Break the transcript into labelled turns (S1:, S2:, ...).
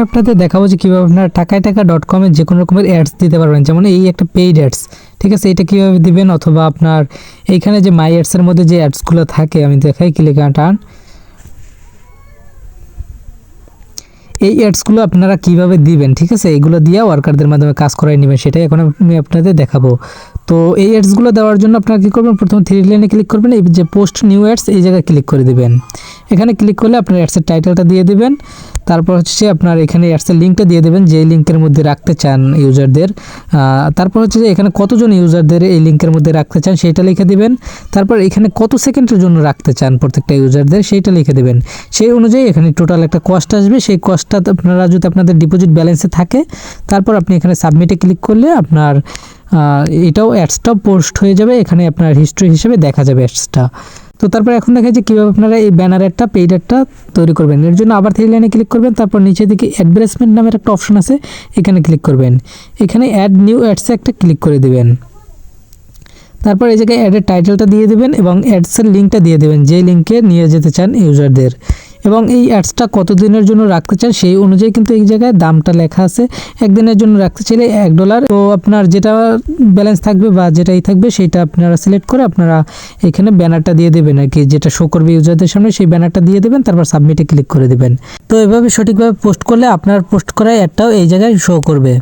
S1: আমি আপনাদের দেখাবো যে কীভাবে আপনারা টাকায়.com-এ যে কোনো রকমের অ্যাডস দিতে পারবেন। যেমন এই একটা পেইড অ্যাডস, ঠিক আছে, এটা কীভাবে দিবেন, অথবা আপনার এইখানে যে মাই অ্যাডসের মধ্যে যে অ্যাডসগুলো থাকে আমি দেখাই, ক্লিক টান, এই অ্যাডসগুলো আপনারা কিভাবে দিবেন, ঠিক আছে, এগুলো দিয়ে ওয়ার্কারদের মাধ্যমে কাজ করাই নেবেন, সেটাই এখন আমি আপনাদের দেখাবো। তো এই অ্যাডসগুলো দেওয়ার জন্য আপনারা কী করবেন, প্রথমে থ্রি লাইনে ক্লিক করবেন, এই যে পোস্ট নিউ অ্যাডস এই জায়গায় ক্লিক করে দিবেন। এখানে ক্লিক করলে আপনার অ্যাডসের টাইটেলটা দিয়ে দিবেন, তারপর হচ্ছে আপনার এখানে অ্যাডসের লিঙ্কটা দিয়ে দেবেন যে লিঙ্কের মধ্যে রাখতে চান ইউজারদের। তারপর হচ্ছে যে এখানে কতজন ইউজারদের এই লিঙ্কের মধ্যে রাখতে চান সেইটা লিখে দিবেন। তারপর এখানে কত সেকেন্ডের জন্য রাখতে চান প্রত্যেকটা ইউজারদের সেইটা লিখে দেবেন। সেই অনুযায়ী এখানে টোটাল একটা কস্ট আসবে, সেই কস্টটা আপনারা যদি আপনাদের ডিপোজিট ব্যালেন্সে থাকে, তারপর আপনি এখানে সাবমিটে ক্লিক করলে আপনার এটাও অ্যাডসটাও পোস্ট হয়ে যাবে, এখানে আপনার হিস্ট্রি হিসেবে দেখা যাবে অ্যাডসটা। তো তারপর এখন দেখা যায় কীভাবে আপনারা এই ব্যানার অ্যাডটা পেইড অ্যাডটা তৈরি করবেন। এর জন্য আবার থ্রি লাইনে ক্লিক করবেন, তারপর নিচে দিকে অ্যাডভার্টাইজমেন্ট নামের একটা অপশন আছে, এখানে ক্লিক করবেন। এখানে অ্যাড নিউ অ্যাডসে একটা ক্লিক করে দেবেন। তারপর এই জায়গায় অ্যাডের টাইটেলটা দিয়ে দেবেন এবং অ্যাডসের লিঙ্কটা দিয়ে দেবেন, যে লিঙ্কে নিয়ে যেতে চান ইউজারদের, এবং এই অ্যাডসটা কতদিনের জন্য রাখতে চান সেই অনুযায়ী কিন্তু এই জায়গায় দামটা লেখা আছে। একদিনের জন্য রাখতে চাইলে $1। তো আপনার যেটা ব্যালেন্স থাকবে বা যেটাই থাকবে সেটা আপনারা সিলেক্ট করে আপনারা এখানে ব্যানারটা দিয়ে দেবেন আর কি, যেটা শো করবে ইউজারদের সামনে সেই ব্যানারটা দিয়ে দেবেন, তারপর সাবমিটে ক্লিক করে দেবেন। তো এভাবে সঠিকভাবে পোস্ট করলে আপনার পোস্ট করা অ্যাডটাও এই জায়গায় শো করবে।